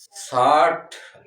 60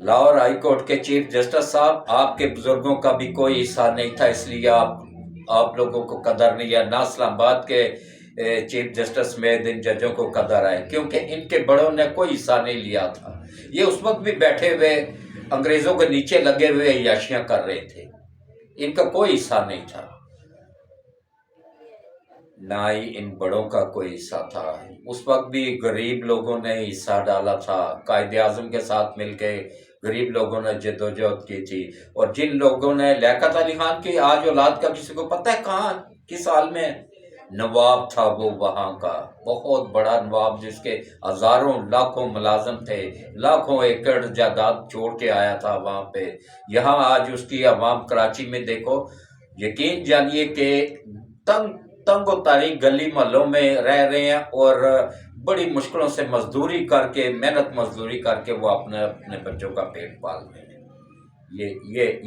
Lahore high court کے chief justice صاحب، آپ کے بزرگوں کا بھی کوئی حصہ نہیں تھا، اس لیے آپ لوگوں کو قدر نہیں ہے، نہ اسلام آباد کے چیف جسٹس میں ان ججوں کو قدر ہے، کیونکہ ان کے بڑوں نے کوئی حصہ نہیں لیا تھا۔ یہ اس وقت بھی بیٹھے ہوئے انگریزوں کے نیچے لگے ہوئے عیاشیاں کر رہے تھے، ان کا کوئی حصہ نہیں تھا، نہ ہی ان بڑوں کا کوئی حصہ تھا۔ اس وقت بھی غریب لوگوں نے حصہ ڈالا تھا، قائد اعظم کے ساتھ مل کے غریب لوگوں نے جدوجہد کی تھی، اور جن لوگوں نے لیاقت علی خان کی آج اولاد کا کسی کو پتہ ہے کہاں کس حال میں نواب تھا وہ وہاں کا بہت بڑا نواب، جس کے ہزاروں لاکھوں ملازم تھے، لاکھوں ایکڑ جائیداد چھوڑ کے آیا تھا وہاں پہ۔ یہاں آج اس کی عوام کراچی میں دیکھو، یقین جانیے کہ تنگ و تاریک گلی محلوں میں رہ رہے ہیں، اور بڑی مشکلوں سے مزدوری کر کے، محنت مزدوری کر کے وہ اپنے بچوں کا پیٹ پال رہے ہیں۔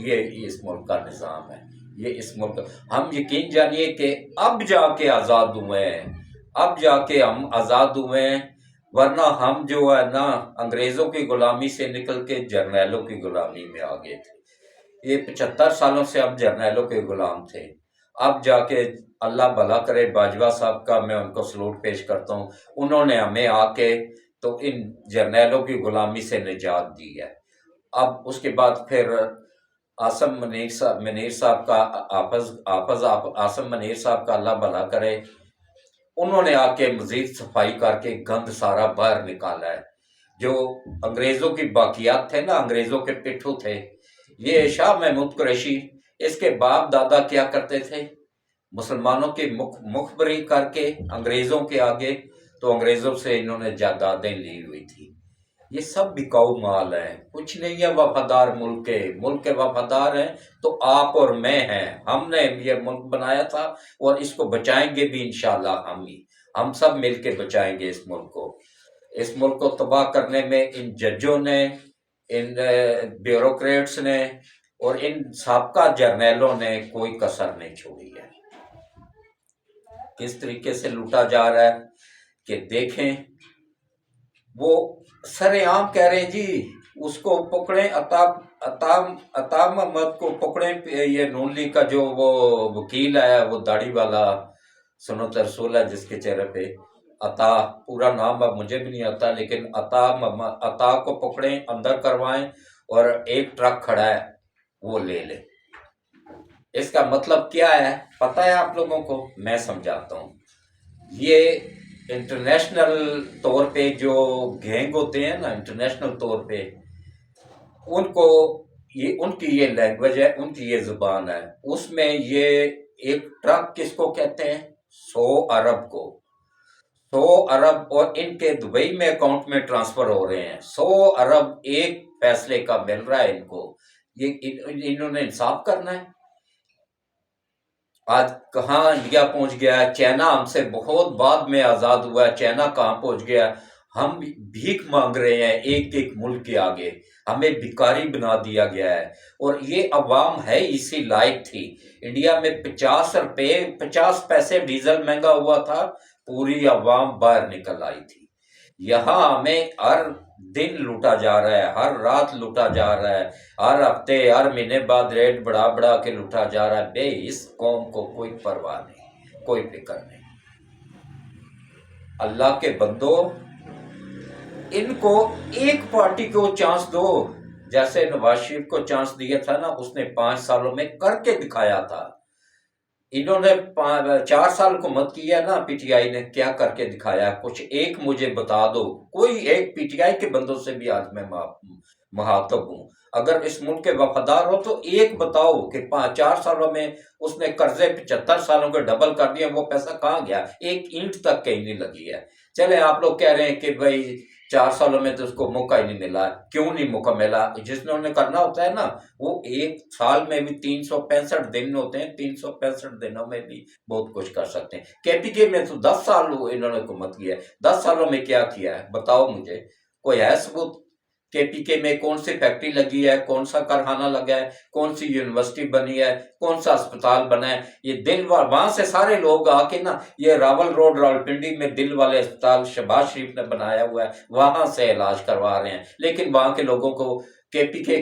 یہ اس ملک کا نظام ہے، یہ اس ملک ہم یقین جانیے کہ اب جا کے آزاد ہوئے ہیں، اب جا کے ہم آزاد ہوئے ہیں، ورنہ ہم جو ہے نا انگریزوں کی غلامی سے نکل کے جرنیلوں کی غلامی میں آ گئے تھے۔ یہ 75 سالوں سے اب جرنیلوں کے غلام تھے، اب جا کے اللہ بھلا کرے باجوہ صاحب کا میں ان کو سلوٹ پیش کرتا ہوں، انہوں نے ہمیں آ کے تو ان جرنیلوں کی غلامی سے نجات دی ہے۔ اب اس کے بعد پھر آصم منیر صاحب کا حافظ آصم منیر صاحب کا اللہ بھلا کرے، انہوں نے آ کے مزید صفائی کر کے گند سارا باہر نکالا ہے۔ جو انگریزوں کی باقیات تھے نا، انگریزوں کے پٹھو تھے، یہ شاہ محمود قریشی، اس کے باپ دادا کیا کرتے تھے، مسلمانوں کی مخبری کر کے انگریزوں کے آگے، تو انگریزوں سے انہوں نے جائیدادیں لی ہوئی تھی۔ یہ سب بکاؤ مال ہے، کچھ نہیں ہے وفادار ملک کے وفادار ہیں تو آپ اور میں ہیں، ہم نے یہ ملک بنایا تھا اور اس کو بچائیں گے بھی انشاءاللہ ہم سب مل کے بچائیں گے اس ملک کو۔ اس ملک کو تباہ کرنے میں ان ججوں نے، ان بیوروکریٹس نے اور ان سابقہ جرنیلوں نے کوئی کسر نہیں چھوڑی ہے۔ کس طریقے سے لوٹا جا رہا ہے کہ دیکھیں، وہ سر عام کہہ رہے ہیں جی اس کو پکڑیں، عطا محمد کو پکڑیں، یہ نون لیگ کا جو وہ وکیل ہے، وہ داڑھی والا سنت رسول ہے جس کے چہرے پہ عطا، پورا نام اب مجھے بھی نہیں آتا، لیکن عطا کو پکڑیں، اندر کروائیں، اور ایک ٹرک کھڑا ہے وہ لے لیں۔ اس کا مطلب کیا ہے پتہ ہے آپ لوگوں کو؟ میں سمجھاتا ہوں۔ یہ انٹرنیشنل طور پہ جو گینگ ہوتے ہیں نا، انٹرنیشنل طور پہ ان کی یہ لینگویج ہے، ان کی یہ زبان ہے، اس میں یہ ایک ٹرک کس کو کہتے ہیں؟ 100 ارب کو، 100 ارب، اور ان کے دبئی میں اکاؤنٹ میں ٹرانسفر ہو رہے ہیں، 100 ارب ایک فیصلے کا مل رہا ہے ان کو۔ یہ انہوں نے انصاف کرنا ہے۔ آج کہاں انڈیا پہنچ گیا ہے، چائنا ہم سے بہت بعد میں آزاد ہوا ہے، چائنا کہاں پہنچ گیا ہے، ہم بھیک مانگ رہے ہیں ایک ایک ملک کے آگے، ہمیں بھکاری بنا دیا گیا ہے، اور یہ عوام ہے اسی لائق تھی۔ انڈیا میں 50 پیسے ڈیزل مہنگا ہوا تھا، پوری عوام باہر نکل آئی تھی۔ یہاں ہمیں ہر دن لوٹا جا رہا ہے، ہر رات لوٹا جا رہا ہے، ہر ہفتے ہر مہینے بعد ریٹ بڑھا کے لوٹا جا رہا ہے۔ بے اس قوم کو کوئی پرواہ نہیں، کوئی فکر نہیں۔ اللہ کے بندو، ان کو ایک پارٹی کو چانس دو، جیسے نواز شریف کو چانس دیا تھا نا، اس نے 5 سالوں میں کر کے دکھایا تھا۔ انہوں نے 4 سال حکومت کی ہے نا، پی ٹی آئی نے کیا کر کے دکھایا؟ کچھ ایک مجھے بتا دو، کوئی ایک پی ٹی آئی کے بندوں سے بھی آج میں مخاطب ہوں، اگر اس ملک کے وفادار ہو تو ایک بتاؤ کہ 4 سالوں میں اس نے قرضے 75 سالوں کے ڈبل کر دیا، وہ پیسہ کہاں گیا؟ ایک اینٹ تک کہیں نہیں لگی ہے۔ چلے آپ لوگ کہہ رہے ہیں کہ بھائی 4 سالوں میں تو اس کو موقع ہی نہیں ملا، کیوں نہیں موقع ملا؟ جس نے انہیں کرنا ہوتا ہے نا، وہ ایک سال میں بھی 365 دن ہوتے ہیں، 365 دنوں میں بھی بہت کچھ کر سکتے ہیں۔ کے پی کے میں تو 10 سال انہوں نے حکومت کی ہے، 10 سالوں میں کیا کیا ہے بتاؤ مجھے، کوئی ہے ثبوت؟ کے پی کے میں کون سی فیکٹری لگی ہے، کون سا کارخانہ لگا ہے، کون سی یونیورسٹی بنی ہے، کون سا اسپتال بنا ہے؟ یہ دل وہاں سے سارے لوگ آ کے نا، یہ راول روڈ راولپنڈی میں دل والے اسپتال شہباز شریف نے بنایا ہوا ہے، وہاں سے علاج کروا رہے ہیں، لیکن وہاں کے لوگوں کو KPK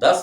10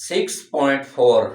6.4,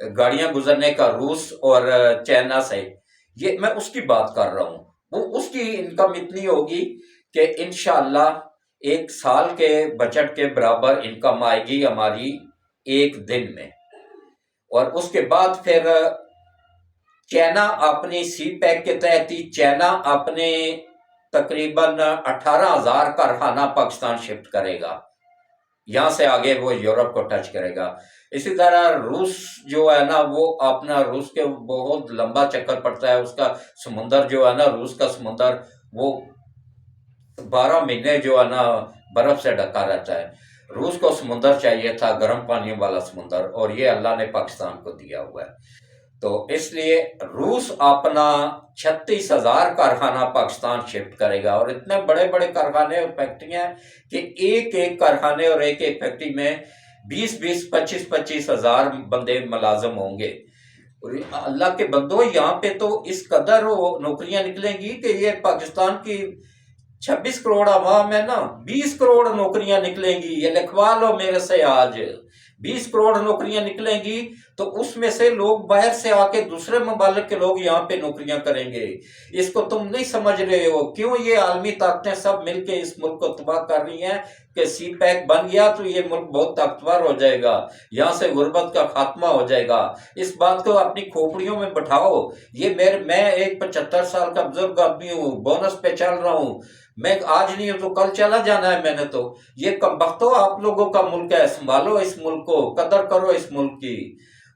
گاڑیاں گزرنے کا روس اور چائنا سے، یہ میں اس کی بات کر رہا ہوں، وہ اس کی انکم اتنی ہوگی کہ انشاءاللہ 1 سال کے بجٹ کے برابر انکم آئے گی ہماری ایک دن میں۔ اور اس کے بعد پھر چائنا اپنی سی پیک کے تحت ہی چائنا اپنے تقریباً 18,000 کارخانہ پاکستان شفٹ کرے گا، یہاں سے آگے وہ یورپ کو ٹچ کرے گا۔ اسی طرح روس جو ہے نا، وہ اپنا روس کے بہت لمبا چکر پڑتا ہے، اس کا سمندر جو ہے نا، روس کا سمندر وہ 12 مہینے جو ہے نا برف سے ڈھکا رہتا ہے۔ روس کو سمندر چاہیے تھا، گرم پانیوں والا سمندر، اور یہ اللہ نے پاکستان کو دیا ہوا ہے۔ تو اس لیے روس اپنا 36,000 کارخانہ پاکستان شفٹ کرے گا، اور اتنے بڑے بڑے کارخانے اور فیکٹریاں ہیں کہ ایک ایک کارخانے اور ایک ایک فیکٹری میں 20,000 25,000 بندے ملازم ہوں گے۔ اور اللہ کے بندو، یہاں پہ تو اس قدر نوکریاں نکلیں گی کہ یہ پاکستان کی 26 کروڑ عوام ہے نا، 20 کروڑ نوکریاں نکلیں گی، یہ لکھوا لو میرے سے آج، 20 کروڑ نوکریاں نکلیں گی۔ تو اس میں سے لوگ باہر سے آ کے دوسرے ممالک کے لوگ یہاں پہ نوکریاں کریں گے۔ اس کو تم نہیں سمجھ رہے ہو، کیوں یہ عالمی طاقتیں سب مل کے اس ملک کو تباہ کر رہی ہیں کہ سی پیک بن گیا تو یہ ملک بہت طاقتور ہو جائے گا، یہاں سے غربت کا خاتمہ ہو جائے گا۔ اس بات کو اپنی کھوپڑیوں میں بٹھاؤ۔ میں ایک 75 سال کا بزرگ آدمی ہوں، بونس پہ چل رہا ہوں، میں آج نہیں ہوں تو کل چلا جانا ہے میں نے تو۔ یہ کم بختو آپ لوگوں کا ملک ہے، سنبھالو اس ملک کو، قدر کرو اس ملک کی۔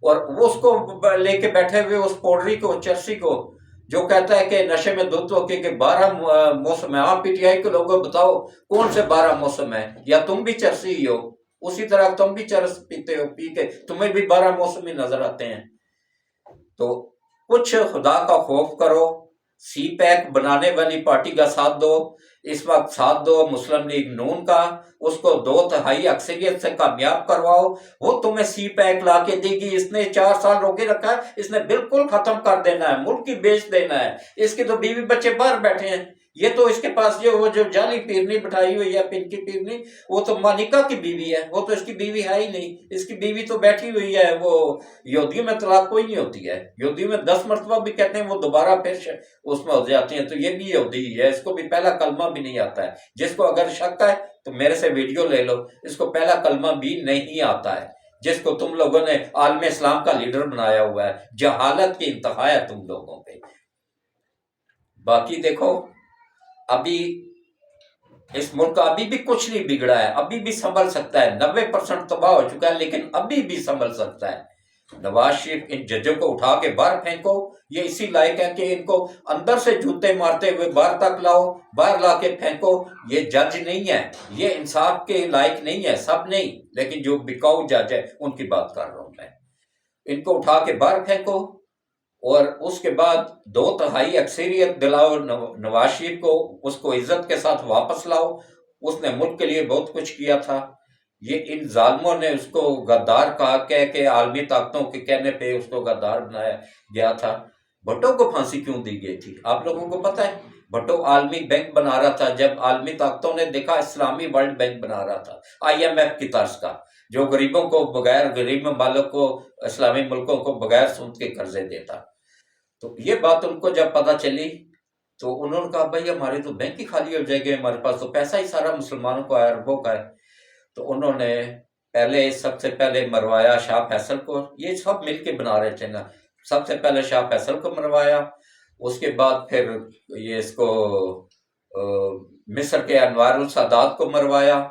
اور وہ اس کو لے کے بیٹھے ہوئے اس پوڈری کو، چرسی کو، جو کہتا ہے کہ نشے میں دھت ہو کے کہ 12 موسم ہے۔ آپ پی ٹی آئی کے لوگوں بتاؤ کون سے 12 موسم ہے؟ یا تم بھی چرسی ہی ہو؟ اسی طرح تم بھی چرس پیتے ہو، پی کے تمہیں بھی 12 موسم ہی نظر آتے ہیں۔ تو کچھ خدا کا خوف کرو، سی پیک بنانے والی پارٹی کا ساتھ دو، اس وقت ساتھ دو مسلم لیگ نون کا، اس کو 2/3 اکثریت سے کامیاب کرواؤ، وہ تمہیں سی پیک لا کے دے گی۔ اس نے 4 سال روکے رکھا ہے، اس نے بالکل ختم کر دینا ہے، ملک کی بیچ دینا ہے۔ اس کے تو بیوی بچے باہر بیٹھے ہیں، یہ تو اس کے پاس جو جعلی پیرنی بٹھائی ہوئی ہے، پن کی پیرنی، وہ تو مانیکا کی بیوی ہے، وہ تو اس کی بیوی ہے ہی نہیں۔ اس کی بیوی تو بیٹھی ہوئی ہے، وہ یہودیوں میں طلاق کوئی نہیں ہوتی ہے، یہودیوں میں 10 مرتبہ بھی کہتے ہیں وہ دوبارہ پھر اس میں ہو جاتی ہیں، تو یہ بھی یہودی ہے، اس کو بھی پہلا کلمہ بھی نہیں آتا ہے۔ جس کو اگر شک ہے تو میرے سے ویڈیو لے لو، اس کو پہلا کلمہ بھی نہیں آتا ہے، جس کو تم لوگوں نے عالم اسلام کا لیڈر بنایا ہوا ہے۔ جہالت کی انتہا ہے تم لوگوں پہ۔ باقی دیکھو، ابھی اس ملک کا ابھی بھی کچھ نہیں بگڑا ہے، ابھی بھی سنبھل سکتا ہے، 90% تباہ ہو چکا ہے لیکن ابھی بھی سنبھل سکتا ہے۔ نواز شریف ان ججوں کو اٹھا کے باہر پھینکو، یہ اسی لائق ہے کہ ان کو اندر سے جوتے مارتے ہوئے باہر تک لاؤ، باہر لا کے پھینکو۔ یہ جج نہیں ہے، یہ انصاف کے لائق نہیں ہے، سب نہیں، لیکن جو بکاؤ جج ہے ان کی بات کر رہا ہوں میں۔ ان کو اٹھا کے باہر پھینکو، اور اس کے بعد 2/3 اکثریت دلاؤ نواز شریف کو، اس کو عزت کے ساتھ واپس لاؤ۔ اس نے ملک کے لیے بہت کچھ کیا تھا، یہ ان ظالموں نے اس کو غدار کہا کہ عالمی طاقتوں کے کہنے پہ اس کو غدار بنایا گیا تھا۔ بھٹو کو پھانسی کیوں دی گئی تھی آپ لوگوں کو پتہ ہے؟ بھٹو عالمی بینک بنا رہا تھا، جب عالمی طاقتوں نے دیکھا اسلامی ورلڈ بینک بنا رہا تھا IMF کی طرز کا، جو غریبوں کو بغیر، غریب ممالک کو، اسلامی ملکوں کو بغیر سود کے قرضے دیتا۔ تو یہ بات ان کو جب پتہ چلی تو انہوں نے کہا بھائی ہمارے تو بینک ہی خالی ہو جائے گے، ہمارے پاس تو پیسہ ہی سارا مسلمانوں کا ہے، عربوں کا ہے۔ تو انہوں نے سب سے پہلے مروایا شاہ فیصل کو، یہ سب مل کے بنا رہے تھے نا، سب سے پہلے شاہ فیصل کو مروایا، اس کے بعد پھر یہ اس کو مصر کے انوار السادات کو مروایا،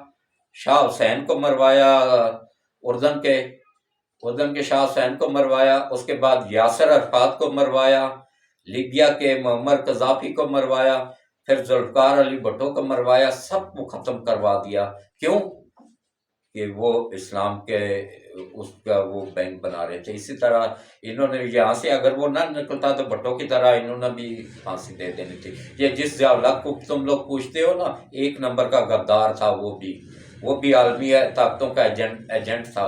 شاہ حسین کو مروایا، اردن کے شاہ حسین کو مروایا، اس کے بعد یاسر عرفات کو مروایا، لیبیا کے معمر قذافی کو مروایا، پھر ذوالفقار علی بھٹو کو مروایا، سب کو ختم کروا دیا۔ کیوں؟ کہ وہ اسلام کے اس کا وہ بینک بنا رہے تھے۔ اسی طرح انہوں نے یہاں سے اگر وہ نہ نکلتا تو بھٹو کی طرح انہوں نے بھی پھانسی دے دینی تھی۔ یہ جس ضیاء کو تم لوگ پوچھتے ہو نا، 1 نمبر کا غدار تھا، وہ بھی عالمی طاقتوں کا ایجنٹ تھا۔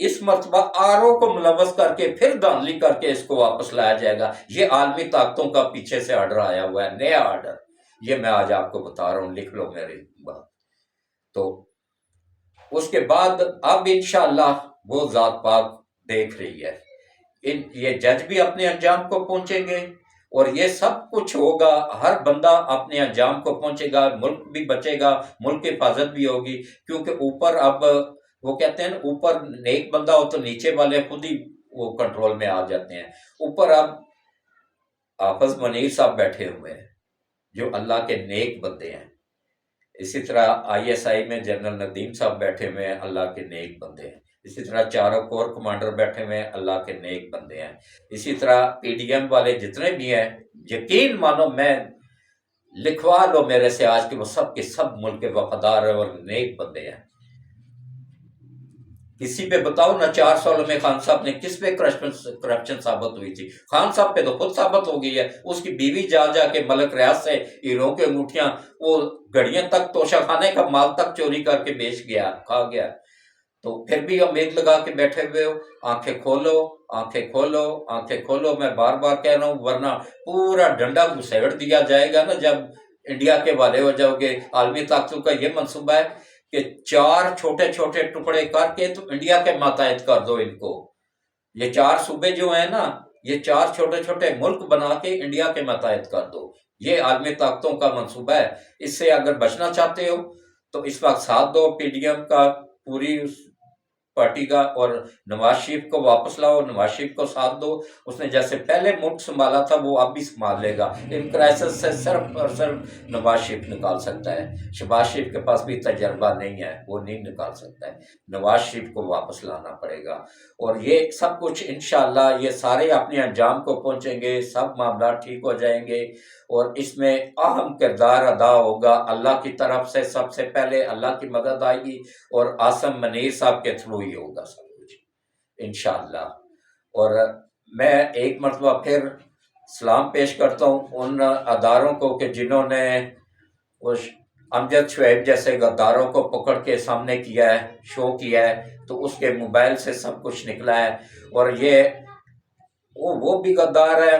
اس مرتبہ آرو کو ملوث کر کے پھر دھاندلی کر کے اس کو واپس لایا جائے گا۔ یہ عالمی طاقتوں کا پیچھے سے آرڈر آیا ہوا ہے، نیا آرڈر، یہ میں آج آپ کو بتا رہا ہوں، لکھ لو میری بات۔ تو اس کے بعد اب انشاءاللہ وہ ذات پاک دیکھ رہی ہے، یہ جج بھی اپنے انجام کو پہنچیں گے اور یہ سب کچھ ہوگا، ہر بندہ اپنے انجام کو پہنچے گا، ملک بھی بچے گا، ملک کی حفاظت بھی ہوگی، کیونکہ اوپر اب وہ کہتے ہیں اوپر نیک بندہ ہو تو نیچے والے خود ہی وہ کنٹرول میں آ جاتے ہیں۔ اوپر اب حافظ منیر صاحب بیٹھے ہوئے ہیں جو اللہ کے نیک بندے ہیں، اسی طرح ISI میں جنرل ندیم صاحب بیٹھے ہوئے ہیں، اللہ کے نیک بندے ہیں، اسی طرح چاروں کور کمانڈر بیٹھے ہوئے ہیں، اللہ کے نیک بندے ہیں، اسی طرح PDM والے جتنے بھی ہیں، یقین مانو میں لکھوا لو میرے سے آج کے وہ سب کے سب ملک کے وفادار اور نیک بندے ہیں۔ کسی پہ بتاؤ نا 4 سالوں میں خان صاحب نے کس پہ کرپشن ثابت ہوئی تھی؟ خان صاحب پہ تو خود ثابت ہو گئی ہے، اس کی بیوی جا کے ملک ریاض سے ہیروں کے انگوٹھیاں، وہ گھڑیاں تک، توشہ خانے کا مال تک چوری کر کے بیچ گیا، کھا گیا۔ تو پھر بھی امید لگا کے بیٹھے ہوئے ہو، آنکھیں کھولو، آنکھیں کھولو، آنکھیں کھولو، میں بار بار کہہ رہا ہوں، ورنہ پورا ڈنڈا گھسیڑ دیا جائے گا نا جب انڈیا کے والے ہو جاؤ گے۔ عالمی طاقتوں کا یہ منصوبہ ہے کہ 4 چھوٹے چھوٹے ٹکڑے کر کے تو انڈیا کے ماتحت کر دو ان کو۔ یہ 4 صوبے جو ہیں نا، یہ 4 چھوٹے چھوٹے ملک بنا کے انڈیا کے ماتحت کر دو، یہ عالمی طاقتوں کا منصوبہ ہے۔ اس سے اگر بچنا چاہتے ہو تو اس وقت ساتھ دو PDM کا، پوری پارٹی کا، اور نواز شریف کو واپس لاؤ، نواز شریف کو ساتھ دو، اس نے جیسے پہلے ملک سنبھالا تھا وہ اب بھی سنبھال لے گا۔ ان کرائسس سے صرف اور صرف نواز شریف نکال سکتا ہے، شہباز شریف کے پاس بھی تجربہ نہیں ہے، وہ نہیں نکال سکتا ہے، نواز شریف کو واپس لانا پڑے گا۔ اور یہ سب کچھ انشاءاللہ یہ سارے اپنے انجام کو پہنچیں گے، سب معاملات ٹھیک ہو جائیں گے، اور اس میں اہم کردار ادا ہوگا اللہ کی طرف سے، سب سے پہلے اللہ کی مدد آئے گی، اور عاصم منیر صاحب کے تھرو ہی ہوگا سب کچھ انشاءاللہ۔ اور میں ایک مرتبہ پھر سلام پیش کرتا ہوں ان اداروں کو کہ جنہوں نے اس امجد شعیب جیسے غداروں کو پکڑ کے سامنے کیا ہے، شو کیا ہے، تو اس کے موبائل سے سب کچھ نکلا ہے، اور یہ وہ بھی غدار ہے۔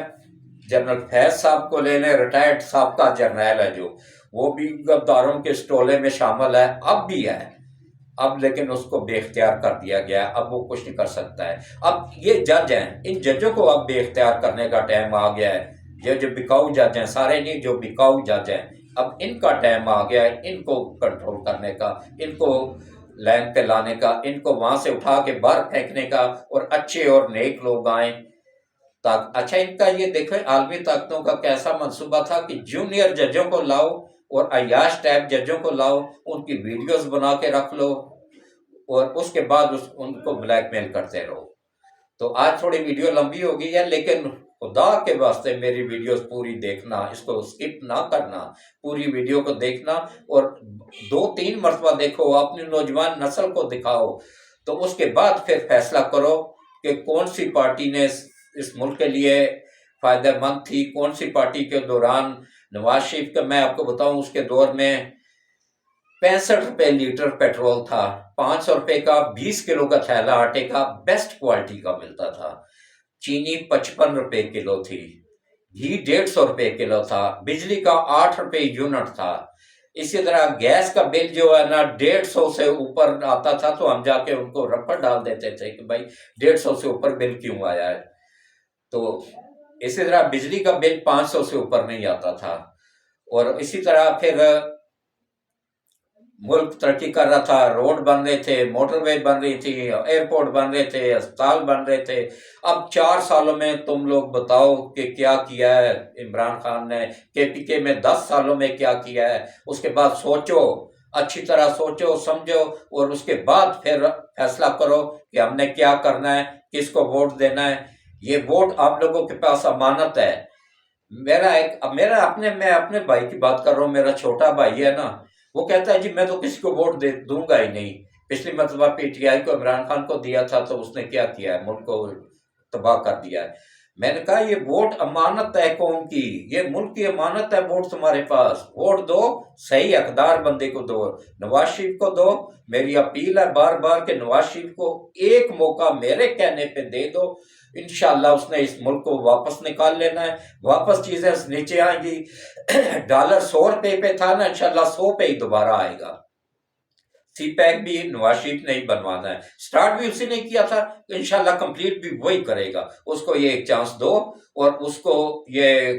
جنرل فیض صاحب کو لے لیں، ریٹائرڈ سابقہ جرنیل ہے جو، وہ بھی غداروں کے سٹولے میں شامل ہے، اب بھی ہے، اب لیکن اس کو بے اختیار کر دیا گیا، اب وہ کچھ نہیں کر سکتا ہے۔ اب یہ جج ہیں، ان ججوں کو اب بے اختیار کرنے کا ٹائم آ گیا ہے۔ یہ جو بکاؤ جج ہیں، سارے نہیں، جو بکاؤ جج ہیں، اب ان کا ٹائم آ گیا ہے ان کو کنٹرول کرنے کا، ان کو لائن پہ لانے کا، ان کو وہاں سے اٹھا کے باہر پھینکنے کا، اور اچھے اور نیک لوگ آئیں۔ اچھا، ان کا یہ دیکھیں عالمی طاقتوں کا کیسا منصوبہ تھا کہ جونیئر ججوں کو لاؤ اور عیاش ٹائپ ججوں کو لاؤ، ان کی ویڈیوز بنا کے رکھ لو، اور اس کے بعد ان کو بلیک میل کرتے رہو۔ تو آج تھوڑی ویڈیو لمبی ہو گئی ہے، لیکن خدا کے واسطے میری ویڈیوز پوری دیکھنا، اس کو سکپ نہ کرنا، پوری ویڈیو کو دیکھنا، اور 2-3 مرتبہ دیکھو، اپنی نوجوان نسل کو دکھاؤ، تو اس کے بعد پھر فیصلہ کرو کہ کون سی پارٹی نے اس ملک کے لیے فائدہ مند تھی، کون سی پارٹی کے دوران۔ نواز شریف کا میں آپ کو بتاؤں، اس کے دور میں 65 روپے لیٹر پیٹرول تھا، 500 روپے کا 20 کلو کا تھیلا آٹے کا بیسٹ کوالٹی کا ملتا تھا، چینی 55 روپے کلو تھی، گھی 150 روپے کلو تھا، بجلی کا 8 روپے یونٹ تھا۔ اسی طرح گیس کا بل جو ہے نا 150 سے اوپر آتا تھا، تو ہم جا کے ان کو رپٹ ڈال دیتے تھے کہ بھائی 150 سے اوپر بل کیوں آیا ہے۔ تو اسی طرح بجلی کا بل 500 سے اوپر نہیں آتا تھا، اور اسی طرح پھر ملک ترقی کر رہا تھا، روڈ بن رہے تھے، موٹر وے بن رہی تھی، ایئرپورٹ بن رہے تھے، اسپتال بن رہے تھے۔ اب 4 سالوں میں تم لوگ بتاؤ کہ کیا کیا ہے عمران خان نے، KPK میں 10 سالوں میں کیا کیا ہے۔ اس کے بعد سوچو، اچھی طرح سوچو سمجھو، اور اس کے بعد پھر فیصلہ کرو کہ ہم نے کیا کرنا ہے، کس کو ووٹ دینا ہے۔ یہ ووٹ آپ لوگوں کے پاس امانت ہے۔ میں اپنے بھائی کی بات کر رہا ہوں، میرا چھوٹا بھائی ہے نا، وہ کہتا ہے جی میں تو کسی کو ووٹ دوں گا ہی نہیں۔ پچھلی مرتبہ PTI کو عمران خان کو دیا تھا، تو اس نے کیا کیا ہے، ملک کو تباہ کر دیا ہے۔ میں نے کہا یہ ووٹ امانت ہے قوم کی، یہ ملک کی امانت ہے، ووٹ تمہارے پاس، ووٹ دو، صحیح حقدار بندے کو دو، نواز شریف کو دو۔ میری اپیل ہے بار بار کہ نواز شریف کو ایک موقع میرے کہنے پہ دے دو، انشاءاللہ اس نے اس ملک کو واپس نکال لینا ہے، واپس چیزیں نیچے آئیں گی۔ ڈالر 100 روپے پہ تھا نا، انشاءاللہ 100 پہ ہی دوبارہ آئے گا۔ سی پیک بھی نواز شریف نے ہی بنوانا ہے، سٹارٹ بھی اسی نے کیا تھا، انشاءاللہ کمپلیٹ بھی وہی کرے گا۔ اس کو یہ ایک چانس دو اور اس کو یہ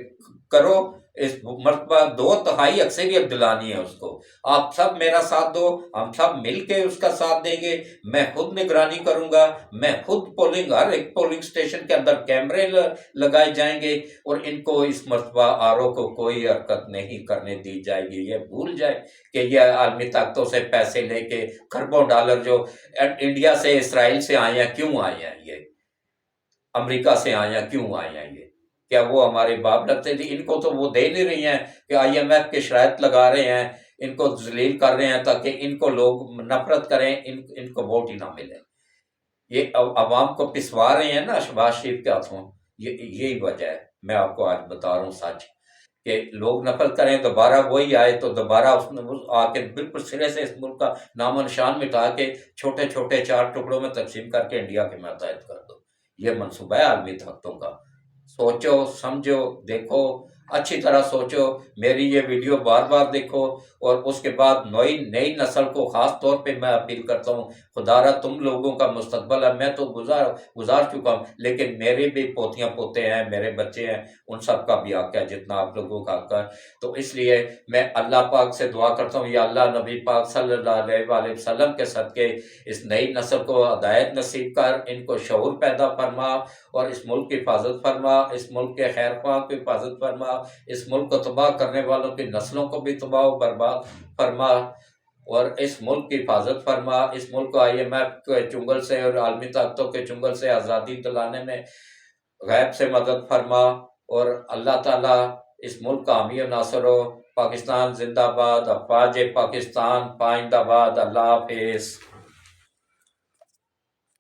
کرو، اس مرتبہ 2/3 اکثریت دلانی ہے اس کو۔ آپ سب میرا ساتھ دو، ہم سب مل کے اس کا ساتھ دیں گے، میں خود نگرانی کروں گا، میں خود پولنگ، ہر ایک پولنگ سٹیشن کے اندر کیمرے لگائے جائیں گے، اور ان کو اس مرتبہ آرو کو کوئی حرکت نہیں کرنے دی جائے گی۔ یہ بھول جائے کہ یہ عالمی طاقتوں سے پیسے لے کے کھربوں ڈالر جو انڈیا سے، اسرائیل سے آئے ہیں، کیوں آئے ہیں، یہ امریکہ سے آئے ہیں، کیوں آئے ہیں، یہ کیا وہ ہمارے باپ لگتے تھے؟ ان کو تو وہ دے نہیں رہی ہیں کہ IMF کے شرائط لگا رہے ہیں، ان کو ذلیل کر رہے ہیں تاکہ ان کو لوگ نفرت کریں، ان کو ووٹ ہی نہ ملے۔ یہ عوام کو پسوا رہے ہیں نا شہباز شریف کے ہاتھوں، یہی وجہ ہے۔ میں آپ کو آج بتا رہا ہوں سچ، کہ لوگ نفرت کریں، دوبارہ وہی آئے تو دوبارہ اس نے آ کے بالکل سرے سے اس ملک کا نام و نشان مٹا کے چھوٹے چھوٹے 4 ٹکڑوں میں تقسیم کر کے انڈیا کے ماتحت کر دو۔ یہ منصوبہ ہے عالمی طاقتوں کا۔ سوچو، سمجھو، دیکھو، اچھی طرح سوچو، میری یہ ویڈیو بار بار دیکھو، اور اس کے بعد نئی نسل کو خاص طور پہ میں اپیل کرتا ہوں، خدا را تم لوگوں کا مستقبل ہے، میں تو گزار چکا ہوں، لیکن میرے بھی پوتیاں پوتے ہیں، میرے بچے ہیں، ان سب کا بھی حق ہے جتنا آپ لوگوں کا حق ہے۔ تو اس لیے میں اللہ پاک سے دعا کرتا ہوں، یا اللہ نبی پاک صلی اللہ علیہ وآلہ وسلم کے صدقے اس نئی نسل کو ہدایت نصیب کر، ان کو شعور پیدا فرما، اور اس ملک کی حفاظت فرما، اس ملک کے خیر خواہ کی حفاظت فرما، اس ملک کو تباہ کرنے والوں کی نسلوں کو بھی تباہ و برباد فرما، اور اس ملک کی حفاظت فرما، اس ملک کو IMF کے چنگل سے اور عالمی طاقتوں کے چنگل سے آزادی دلانے میں غیب سے مدد فرما، اور اللہ تعالیٰ اس ملک کا حامی و ناصر ہو۔ پاکستان زندہ باد، افواج پاکستان پائندہ باد۔ اللہ حافظ۔